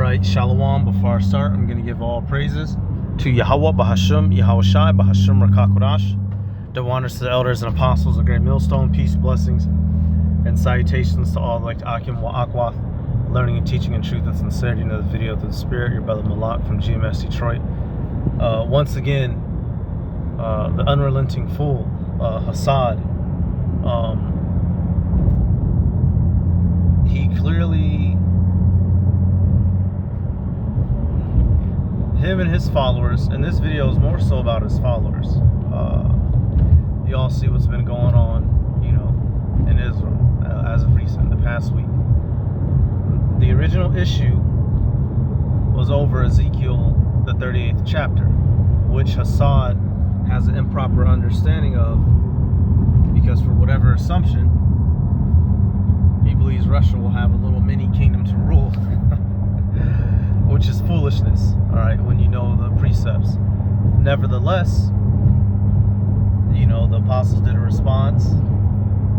Alright, Shalom. Before I start, I'm going to give all praises to Yahweh, Bahasham, Yahushai, Bahasham, Rakakodash. Double honors to the elders and apostles of Great Millstone. Peace, blessings, and salutations to all like Akim wa Akwath, learning and teaching in truth and sincerity in the video through the Spirit. Your brother Malak from GMS Detroit. Once again, the unrelenting fool, Hasad, he clearly... him and his followers, and this video is more so about his followers. You all see what's been going on, in Israel as of recent, the past week. The original issue was over Ezekiel, the 38th chapter, which Hasad has an improper understanding of, because for whatever assumption, he believes Russia will have a little mini kingdom to rule. Which is foolishness, all right, when you know the precepts. Nevertheless, the apostles did a response,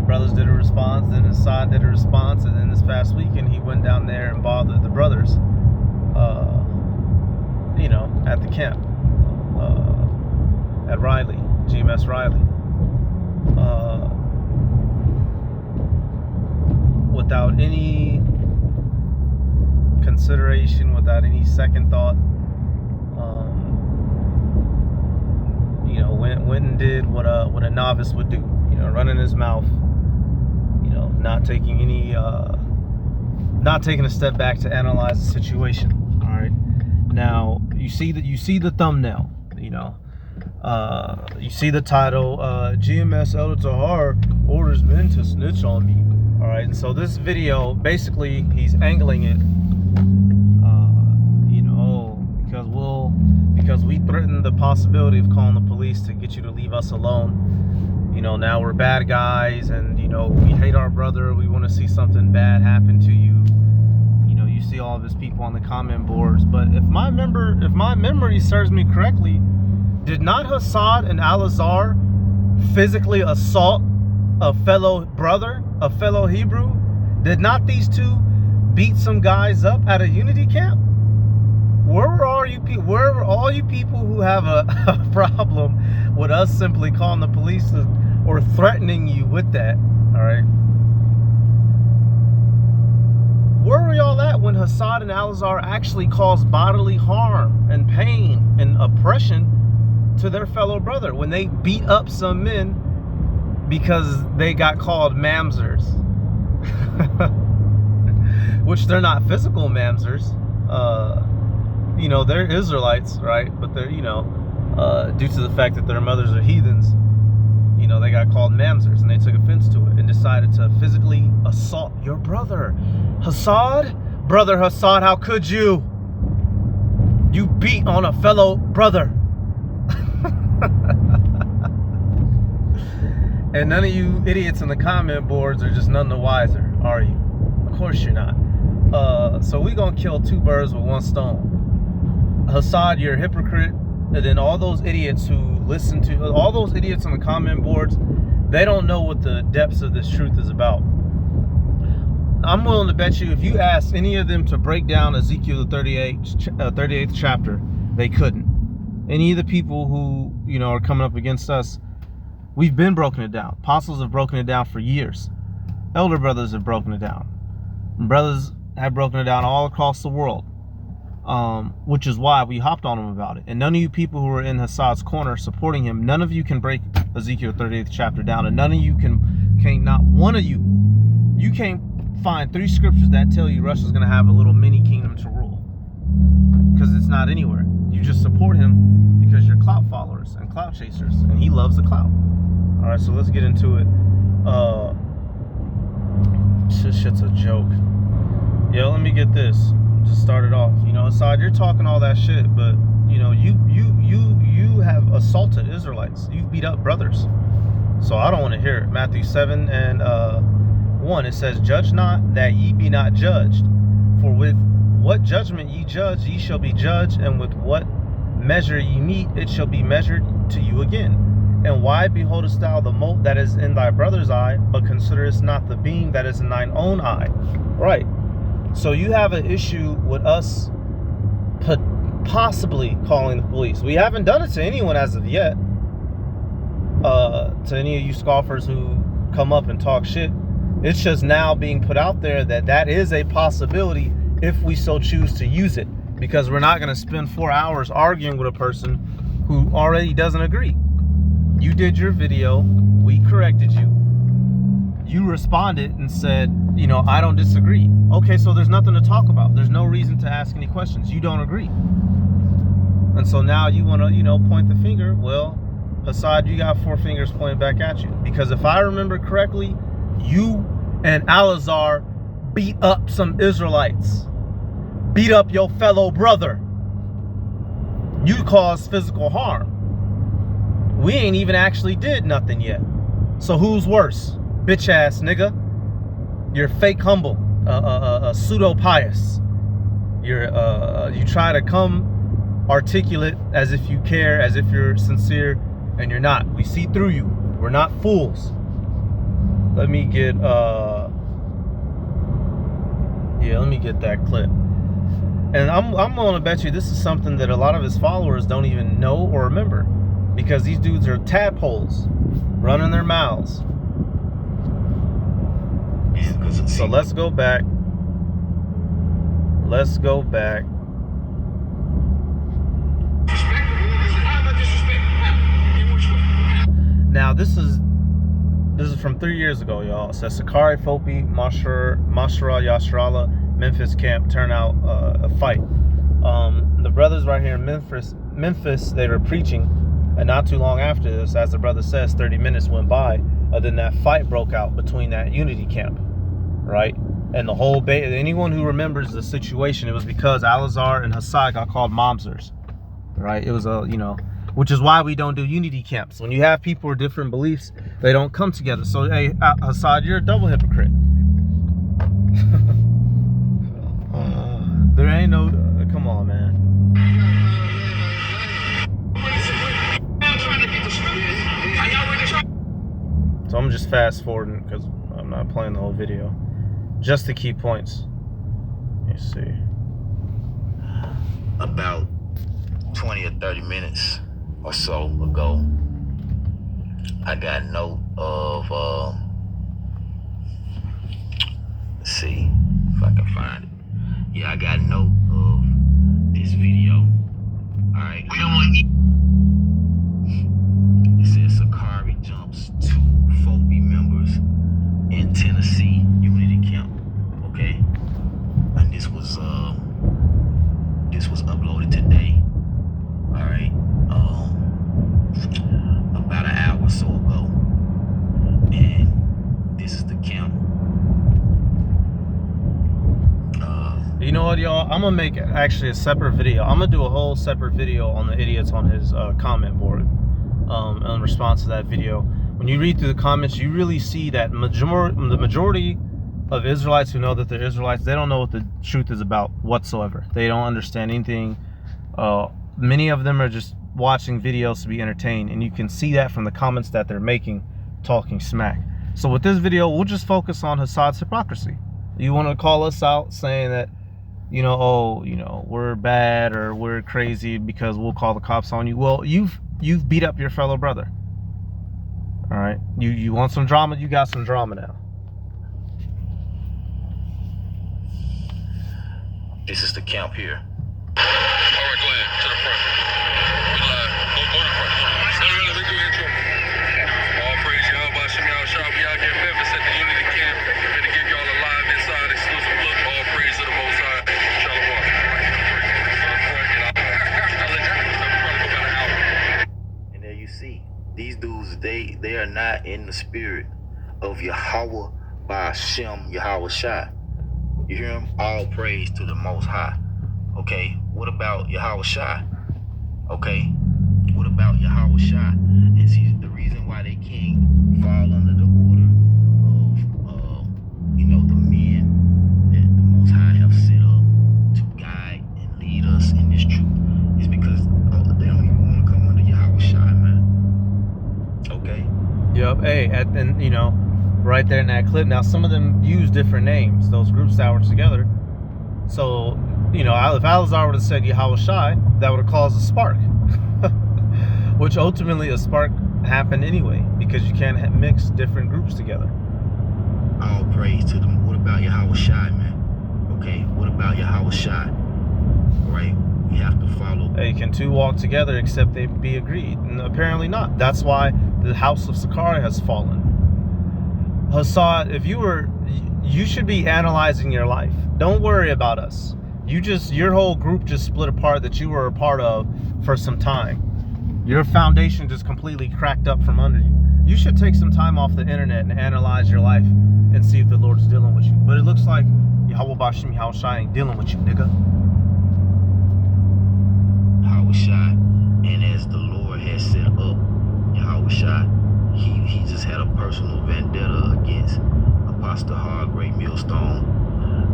brothers did a response, then Hasad did a response, and then this past weekend he went down there and bothered the brothers, at the camp, at Riley, GMS Riley, without any consideration, without any second thought. Went and did what a novice would do, running his mouth, not taking any not taking a step back to analyze the situation. All right, now you see the thumbnail, you see the title, GMS Elder Tahar orders men to snitch on me. All right, and so this video, basically he's angling it, because we threatened the possibility of calling the police to get you to leave us alone. Now we're bad guys, and we hate our brother. We want to see something bad happen to you. You see all of his people on the comment boards. But if my memory serves me correctly, did not Hasad and Al-Azhar physically assault a fellow brother, a fellow Hebrew? Did not these two beat some guys up at a unity camp? Where were all you people? Where were all you people who have a problem with us simply calling the police or threatening you with that? All right. Where were y'all at when Hasad and Al-Azhar actually caused bodily harm and pain and oppression to their fellow brother? When they beat up some men because they got called mamzers, which they're not physical mamzers. They're Israelites, right? But they're, due to the fact that their mothers are heathens, they got called mamzers, and they took offense to it and decided to physically assault your brother. Hasad? Brother Hasad, how could you? You beat on a fellow brother. And none of you idiots in the comment boards are just none the wiser, are you? Of course you're not. So we gonna kill two birds with one stone. Hasad, you're a hypocrite. And then all those idiots who listen to, all those idiots on the comment boards, they don't know what the depths of this truth is about. I'm willing to bet you if you asked any of them to break down Ezekiel the 38th chapter, they couldn't. Any of the people who, are coming up against us, we've been broken it down. Apostles have broken it down for years. Elder brothers have broken it down. Brothers have broken it down all across the world. Which is why we hopped on him about it. And none of you people who are in Hasad's corner supporting him, none of you can break Ezekiel 38th chapter down, and none of you can't, not one of you can't find 3 scriptures that tell you Russia's going to have a little mini kingdom to rule, because it's not anywhere. You just support him because you're clout followers and clout chasers, and he loves the clout. All right, so let's get into it. This shit's a joke. Let me get this. Just started off, Hasad, you're talking all that shit, but you have assaulted Israelites. You've beat up brothers, so I don't want to hear it. Matthew 7 and 1, it says, "Judge not that ye be not judged, for with what judgment ye judge, ye shall be judged, and with what measure ye meet, it shall be measured to you again. And why beholdest thou the mote that is in thy brother's eye, but considerest not the beam that is in thine own eye?" Right. So you have an issue with us possibly calling the police. We haven't done it to anyone as of yet. To any of you scoffers who come up and talk shit, it's just now being put out there that that is a possibility if we so choose to use it, because we're not going to spend 4 hours arguing with a person who already doesn't agree. You did your video, we corrected you, you responded and said, you know, I don't disagree. Okay, so there's nothing to talk about. There's no reason to ask any questions. You don't agree. And so now you want to, you know, point the finger. Well, Hasad, you got 4 fingers pointed back at you. Because if I remember correctly, you and Alazar beat up some Israelites. Beat up your fellow brother. You caused physical harm. We ain't even actually did nothing yet. So who's worse? Bitch ass nigga. You're fake humble. Pseudo pious. You try to come articulate as if you care, as if you're sincere, and you're not. We see through you. We're not fools. Let me get let me get that clip. And I'm gonna bet you this is something that a lot of his followers don't even know or remember, because these dudes are tadpoles running their mouths. So let's go back. Let's go back. Now this is from 3 years ago, y'all. It says Sakari, Fopi, Mashra, Yashrala, Memphis camp turn out a fight. The brothers right here in Memphis, they were preaching, and not too long after this, as the brother says, 30 minutes went by, then that fight broke out between that unity camp, right? And the whole anyone who remembers the situation, it was because Alazar and Hasad got called momsers, right? It was which is why we don't do unity camps. When you have people with different beliefs, they don't come together. So, hey, Hasad, you're a double hypocrite. There ain't no, come on, man. So I'm just fast forwarding because I'm not playing the whole video. Just the key points. Let me see. About 20 or 30 minutes or so ago, I got note of, let's see if I can find it. Yeah, I got note of this video. All right. We don't want to eat. It says Sakari jumps 2 Fobi members in Tennessee Unity Camp. Okay. And this was uploaded today. All right. About an hour or so ago. And this is the camp. You know what, y'all? I'm gonna make actually a separate video. I'm gonna do a whole separate video on the idiots on his comment board in response to that video. When you read through the comments, you really see that the majority of Israelites who know that they're Israelites, they don't know what the truth is about whatsoever. They don't understand anything. Many of them are just watching videos to be entertained, and you can see that from the comments that they're making, talking smack. So with this video, we'll just focus on Hasad's hypocrisy. You want to call us out saying that, you know, oh, you know, we're bad or we're crazy because we'll call the cops on you. Well, you've beat up your fellow brother. All right, you want some drama? You got some drama now. This is the camp here. All right, go ahead to the front. We live. Go to the front. Let's do intro. All praise y'all. Bashim y'all. Sharp. We out here in Memphis at the Unity Camp. We're gonna give y'all a live inside exclusive look. All praise to the Most High. Shalom. I'll let you probably go about an hour. And there you see, these dudes, they are not in the spirit of Yahweh by Hashem, Yahweh Shai. You hear him? All praise to the Most High. Okay, what about Yahweh Shai? Okay, what about Yahweh Shai? And see, the reason why they can't fall under the order of, the men that the Most High have set up to guide and lead us in this truth is because they don't even want to come under Yahweh Shai, man. Okay? Yep. Hey, and you know, right there in that clip. Now, some of them use different names, those groups that were together. So you know, if Alazar would have said Yahweh Shai, that would have caused a spark. Which ultimately a spark happened anyway, because you can't mix different groups together. All praise to them. What about Yahweh Shai, man? Okay, what about Yahweh Shai? Right? We have to follow. Hey, can two walk together except they be agreed? And apparently not. That's why the house of Sakari has fallen. Hasad, you should be analyzing your life. Don't worry about us. Your whole group just split apart that you were a part of for some time. Your foundation just completely cracked up from under you. You should take some time off the internet and analyze your life and see if the Lord's dealing with you. But it looks like Yahweh Bashim Yahweh Shai ain't dealing with you, nigga. Yahweh Shai, and as the Lord has set up Yahweh Shai, he just had a personal vendetta against Apostle Hard, Great Millstone,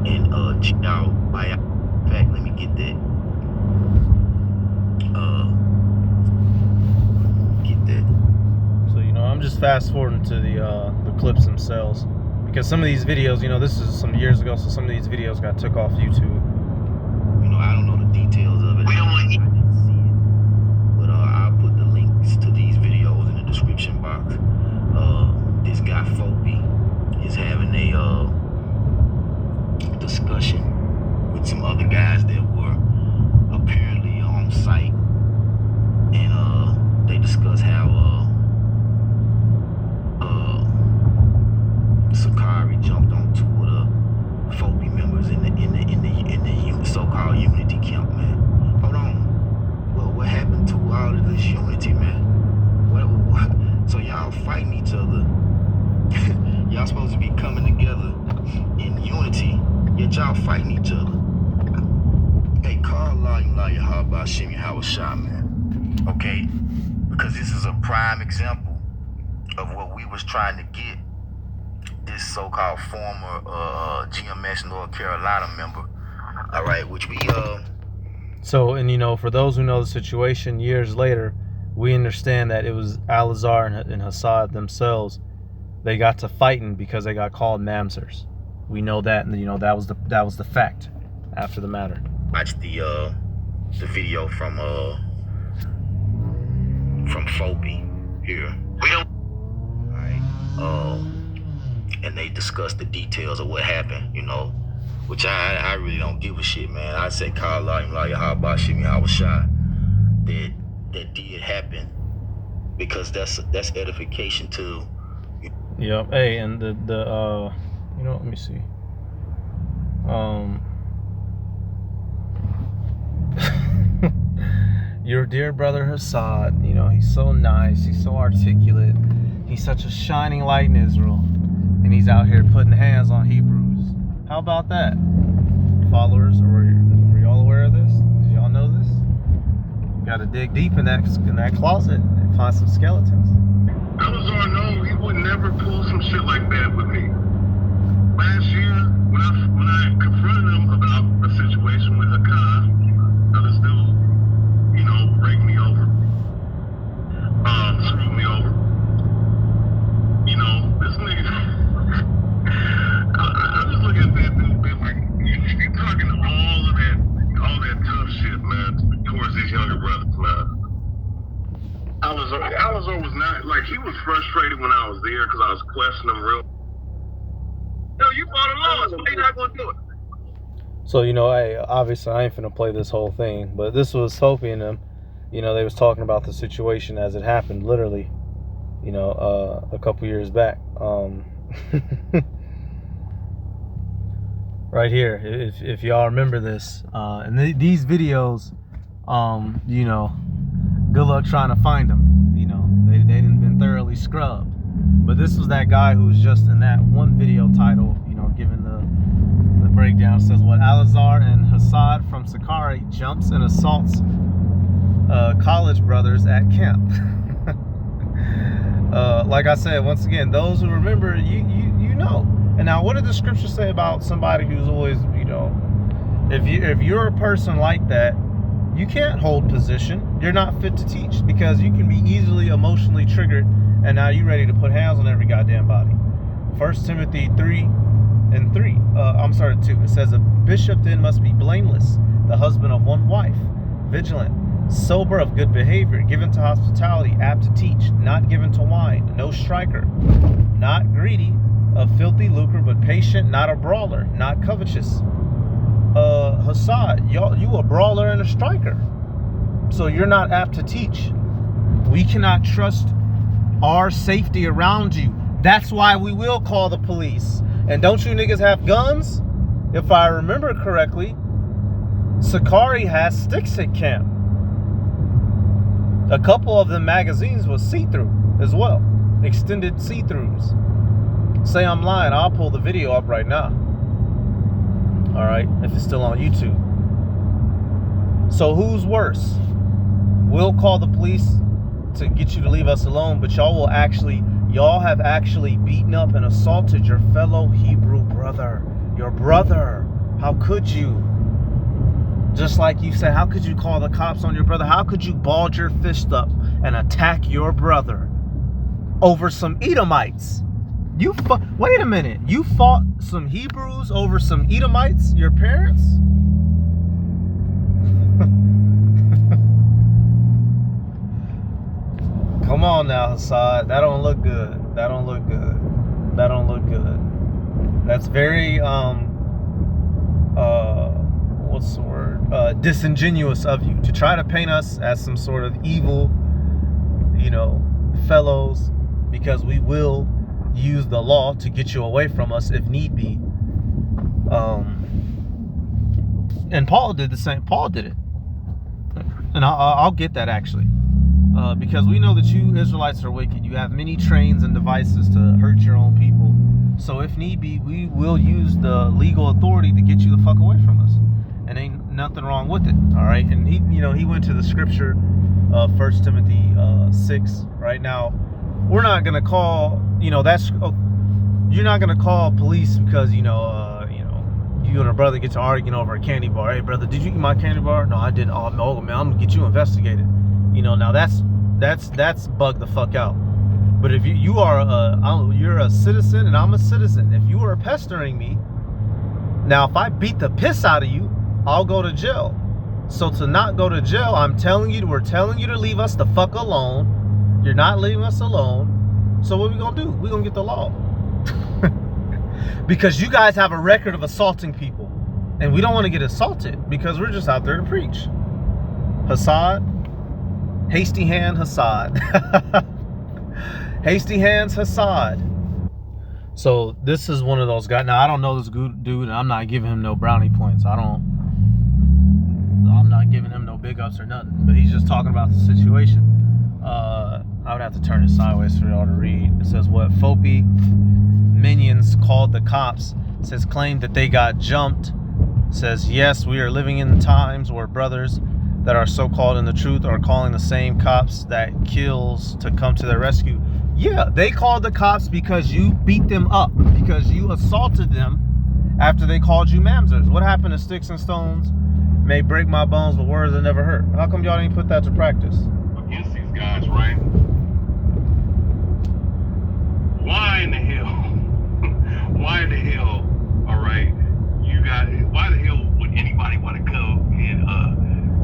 and now by in fact, let me get that. So I'm just fast forwarding to the clips themselves, because some of these videos, this is some years ago, so some of these videos got took off YouTube. I don't know the details of it. I didn't see it, but I'll put the links to these videos in the description box. This guy Fopi is having a discussion with some other guys that were apparently on site, and they discuss how Sakari jumped on two of the Fopi members in the so-called unity camp, man. Hold on. Well, what happened to all of this unity, man? What? So y'all fighting each other. Y'all supposed to be coming together in unity, yet y'all fighting each other. Hey, call Allah Yahweh Bashim Yahweh Shai, man. Okay? Because this is a prime example of what we was trying to get this so-called former GMS North Carolina member. All right, which we So, and for those who know the situation, years later, we understand that it was Alazar and Hasad themselves. They got to fighting because they got called mamsers. We know that, and that was the fact after the matter. Watch the video from Fopi here. We don't. All right. And they discussed the details of what happened. Which I really don't give a shit, man. I say call Allah Yahweh Bashim Yahweh Shai. That did happen, because that's edification to. Yep. Hey, and the let me see. Your dear brother Hasad, he's so nice, he's so articulate, he's such a shining light in Israel, and he's out here putting hands on Hebrews. How about that? Followers, were y'all aware of this? Did y'all know this? Got to dig deep in that closet and find some skeletons. Alazar, no, he would never pull some shit like that with me. Last year, when I confronted him about a situation with Hasad, this dude, raked me over, screwed me over. This nigga, I just look at that dude, man, like, you talking all that tough shit, man, towards these younger brothers, man. Alazar was not, like, he was frustrated when I was there because I was questioning him real. No, you fought alone, so you're not going to do it. So, obviously I ain't finna play this whole thing, but this was Sophie and them, they was talking about the situation as it happened, literally, a couple years back. Right here, if y'all remember this, and these videos, good luck trying to find them. They didn't been thoroughly scrubbed. But this was that guy who was just in that one video title, giving the breakdown. It says what Alazar and Hasad from Sakari jumps and assaults college brothers at camp. Like I said, once again, those who remember, you know. And now, what did the scripture say about somebody who's always, if you're a person like that, you can't hold position. You're not fit to teach, because you can be easily emotionally triggered, and now you're ready to put hands on every goddamn body. 1 Timothy 3 and 3. I'm sorry, 2. It says a bishop then must be blameless, the husband of one wife, vigilant, sober, of good behavior, given to hospitality, apt to teach, not given to wine, no striker, not greedy of filthy lucre, but patient, not a brawler, not covetous. Hasad, you a brawler and a striker, so you're not apt to teach. We cannot trust our safety around you. That's why we will call the police. And don't you niggas have guns? If I remember correctly, Sakari has sticks at camp. A couple of the magazines was see-through as well. Extended see-throughs. Say I'm lying, I'll pull the video up right now. Alright, if it's still on YouTube. So who's worse? We'll call the police to get you to leave us alone, but y'all have actually beaten up and assaulted your fellow Hebrew brother. Your brother. How could you? Just like you said, how could you call the cops on your brother? How could you ball your fist up and attack your brother over some Edomites? Wait a minute. You fought some Hebrews over some Edomites, your parents? Come on now, Hasad. That don't look good. That don't look good. That don't look good. That's very what's the word? Disingenuous of you to try to paint us as some sort of evil, fellows, because we will use the law to get you away from us if need be. And Paul did the same. Paul did it, and I'll get that actually, because we know that you Israelites are wicked. You have many trains and devices to hurt your own people. So if need be, we will use the legal authority to get you the fuck away from us. And ain't nothing wrong with it. All right. And he went to the scripture, 1 Timothy 6. Right now, we're not gonna call. You're not gonna call police because you and a brother get to arguing over a candy bar. Hey brother, did you eat my candy bar? No, I didn't. Oh man, I'm gonna get you investigated. Now that's bug the fuck out. But if you're a citizen and I'm a citizen. If you are pestering me, now if I beat the piss out of you, I'll go to jail. So to not go to jail, we're telling you to leave us the fuck alone. You're not leaving us alone. So what are we gonna do? We're gonna get the law. Because you guys have a record of assaulting people. And we don't want to get assaulted because we're just out there to preach. Hasad. Hasty hand Hasad. Hasty hands Hasad. So this is one of those guys. Now I don't know this dude, and I'm not giving him no brownie points. I'm not giving him no big ups or nothing. But he's just talking about the situation. I would have to turn it sideways for y'all to read. It says what Fopi minions called the cops. It says claimed that they got jumped. It says yes, we are living in times where brothers that are so-called in the truth are calling the same cops that kills to come to their rescue. Yeah, they called the cops because you beat them up, because you assaulted them after they called you mamzers. What happened to sticks and stones may break my bones, but words that never hurt? How come y'all didn't put that to practice? Against these guys, right? Why in the hell? Why in the hell? All right, why the hell would anybody want to come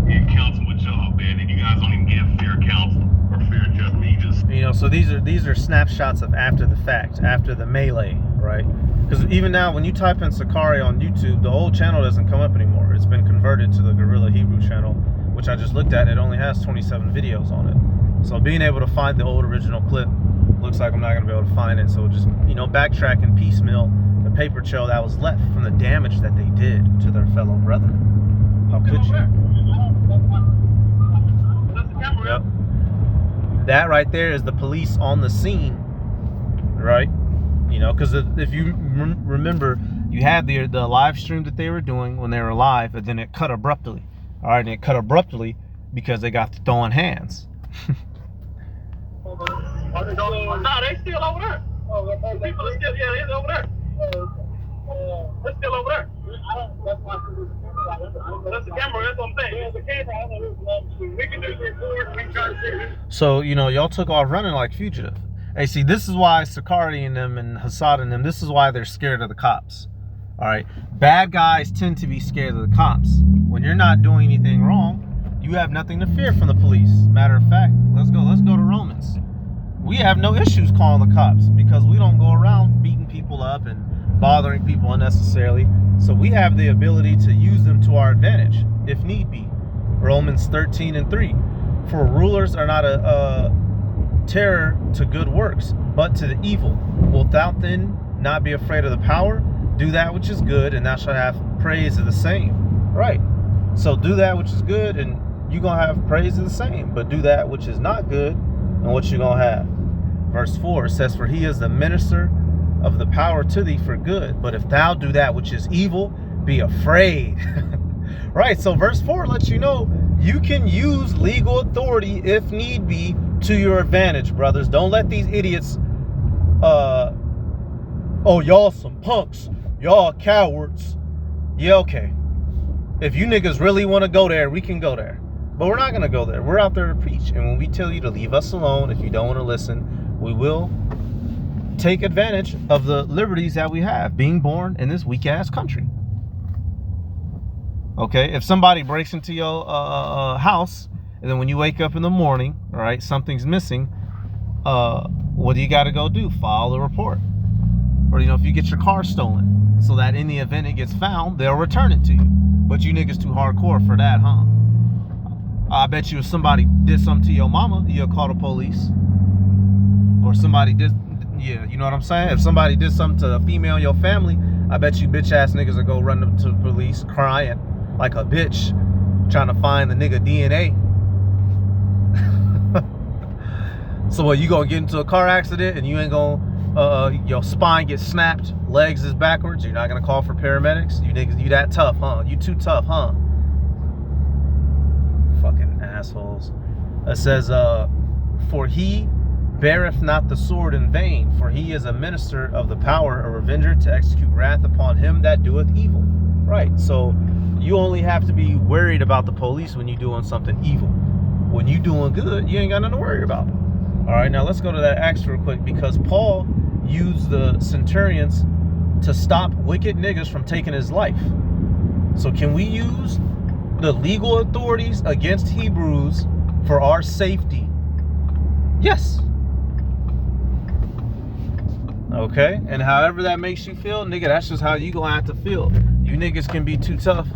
and counsel with y'all, man? And you guys don't even give fair counsel or fair judgment. You just so these are snapshots of after the fact, after the melee, right? Because even now, when you type in Sakari on YouTube, the old channel doesn't come up anymore. It's been converted to the Guerrilla Hebrew channel, which I just looked at. It only has 27 videos on it. So being able to find the old original clip looks like I'm not going to be able to find it. So just backtrack and piecemeal the paper trail that was left from the damage that they did to their fellow brother. How could you? Yep. That right there is the police on the scene, right? Because if you remember, you had the live stream that they were doing when they were live, and then it cut abruptly. All right, and it cut abruptly because they got to throwing hands. No, they still over there. People are still, they're over there. They're still over there. That's the camera, that's what I'm saying. We can do the record, we can try to see it. So, y'all took off running like fugitive. Hey, see, this is why Sakari and them and Hasad and them, this is why they're scared of the cops. All right. Bad guys tend to be scared of the cops. When you're not doing anything wrong, you have nothing to fear from the police. Matter of fact, let's go to Romans. We have no issues calling the cops because we don't go around beating people up and bothering people unnecessarily. So we have the ability to use them to our advantage if need be. Romans 13:3. For rulers are not a terror to good works, but to the evil. Wilt thou then not be afraid of the power? Do that which is good, and thou shalt have praise of the same. Right. So do that which is good, and you're going to have praise of the same. But do that which is not good, and what you're going to have. Verse 4 says, for he is the minister of the power to thee for good. But if thou do that which is evil, be afraid. Right. So verse 4 lets you know you can use legal authority if need be to your advantage, brothers. Don't let these idiots, oh, y'all some punks. Y'all cowards. Yeah, okay. If you niggas really want to go there, we can go there. But we're not going to go there. We're out there to preach. And when we tell you to leave us alone, if you don't want to listen, we will take advantage of the liberties that we have being born in this weak-ass country. Okay? If somebody breaks into your house, and then when you wake up in the morning, all right, something's missing, what do you got to go do? File the report. Or, you know, if you get your car stolen, so that in the event it gets found, they'll return it to you. But you niggas too hardcore for that, huh? I bet you if somebody did something to your mama, you'll call the police. Or somebody did, yeah, you know what I'm saying? If somebody did something to a female in your family, I bet you bitch ass niggas will go run up to the police crying like a bitch, trying to find the nigga DNA. So what, you gonna get into a car accident and you ain't gonna, your spine gets snapped, legs is backwards, you're not gonna call for paramedics? You niggas, you that tough, huh? You too tough, huh? Fucking assholes. It says, for he beareth not the sword in vain, for he is a minister of the power, a revenger to execute wrath upon him that doeth evil. Right, so you only have to be worried about the police when you're doing something evil. When you doing good, you ain't got nothing to worry about. All right, now let's go to that Acts real quick, because Paul used the centurions to stop wicked niggas from taking his life. So can we use the legal authorities against Hebrews for our safety? Yes. Okay, and however that makes you feel, nigga, that's just how you gonna have to feel. You niggas can be too tough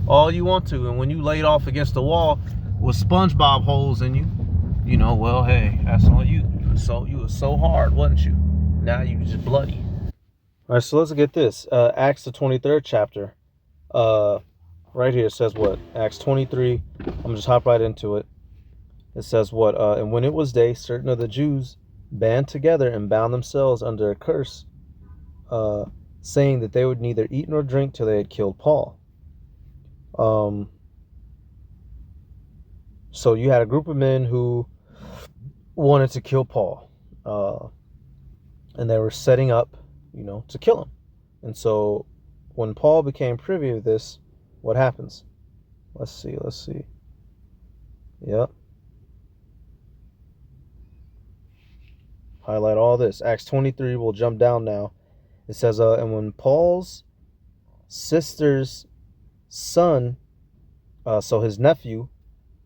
all you want to, and when you laid off against the wall with SpongeBob holes in you, you know, well, hey, that's on you. You were so hard, wasn't you? Now you just bloody. All right, so let's get this. Acts the 23rd chapter. Right here it says what? Acts 23. I'm gonna just hop right into it. It says what? And when it was day, certain of the Jews band together and bound themselves under a curse, saying that they would neither eat nor drink till they had killed Paul. So you had a group of men who wanted to kill Paul, and they were setting up, you know, to kill him. And so when Paul became privy of this, what happens? Let's see. Yep. Highlight all this. Acts 23, we'll jump down now. It says, and when Paul's sister's son, so his nephew,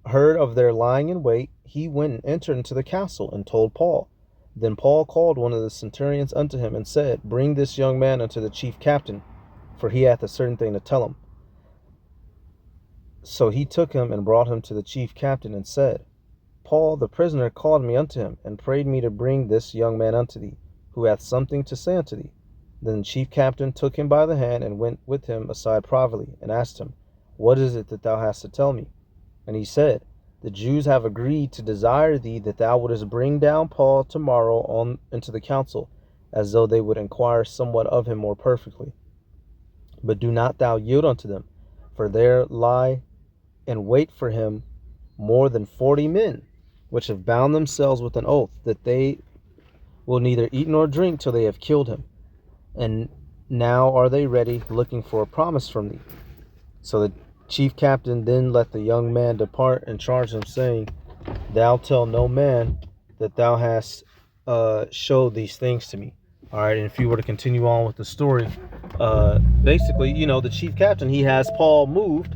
heard of their lying in wait, he went and entered into the castle and told Paul. Then Paul called one of the centurions unto him and said, bring this young man unto the chief captain, for he hath a certain thing to tell him. So he took him and brought him to the chief captain and said, Paul the prisoner called me unto him and prayed me to bring this young man unto thee, who hath something to say unto thee. Then the chief captain took him by the hand and went with him aside privately and asked him, what is it that thou hast to tell me? And he said, the Jews have agreed to desire thee that thou wouldest bring down Paul tomorrow on into the council, as though they would inquire somewhat of him more perfectly. But do not thou yield unto them, for there lie in wait for him more than 40 men, which have bound themselves with an oath that they will neither eat nor drink till they have killed him. And now are they ready, looking for a promise from thee. So the chief captain then let the young man depart and charged him, saying, thou tell no man that thou hast showed these things to me. All right, and if you were to continue on with the story, basically, you know, the chief captain, he has Paul moved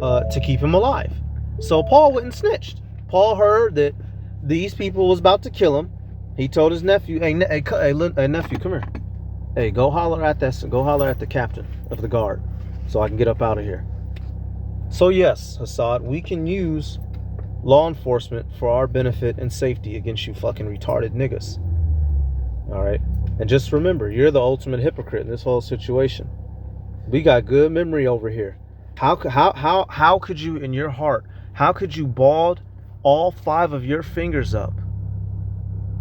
to keep him alive. So Paul went and snitched. Paul heard that these people was about to kill him. He told his nephew, hey, nephew, come here. Hey, go holler at the captain of the guard so I can get up out of here. So yes, Hasad, we can use law enforcement for our benefit and safety against you fucking retarded niggas. All right? And just remember, you're the ultimate hypocrite in this whole situation. We got good memory over here. How could you, in your heart, how could you bald all 5 of your fingers up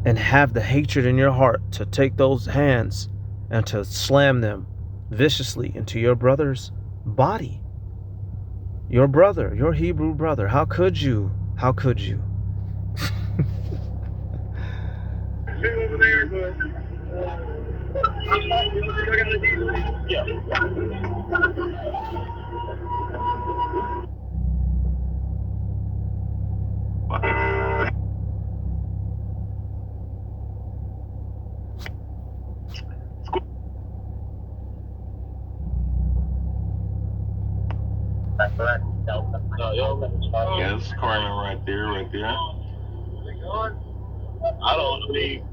and have the hatred in your heart to take those hands and to slam them viciously into your brother's body? Your brother, your Hebrew brother. How could you? How could you? Over there, but yeah. Yeah, it's Carmen right there, right there. I don't need.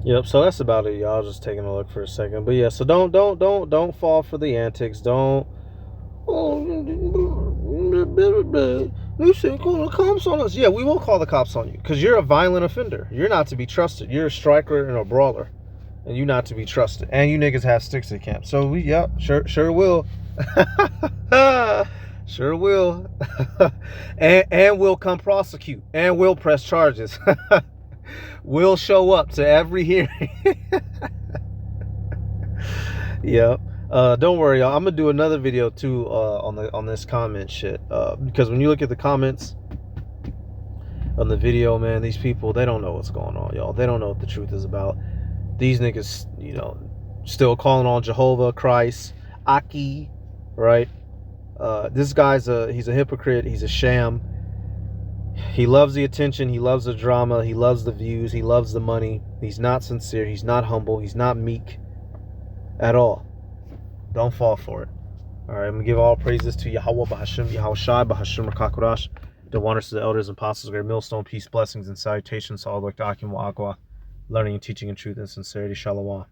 Yep, so that's about it, y'all. Just taking a look for a second. But yeah, so don't fall for the antics. Don't you should call the cops on us. Yeah, we will call the cops on you because you're a violent offender. You're not to be trusted. You're a striker and a brawler, and you not to be trusted. And you niggas have sticks at camp. So we, yep, sure will. Sure will. and we'll come prosecute. And we'll press charges. We'll show up to every hearing. Yep. Don't worry, y'all. I'm gonna do another video too on this comment shit. Because when you look at the comments on the video, man, these people, they don't know what's going on, y'all. They don't know what the truth is about. These niggas, you know, still calling on Jehovah, Christ, Aki, right? This guy's he's a hypocrite. He's a sham. He loves the attention. He loves the drama. He loves the views. He loves the money. He's not sincere. He's not humble. He's not meek at all. Don't fall for it. All right, I'm going to give all praises to Yahweh, Bahashim, Yahushai, Bahashim, Rakakurash, the wonders to the elders and apostles, great millstone, peace, blessings, and salutations to all the Akim wa Aqua, learning and teaching in truth and sincerity. Shalom.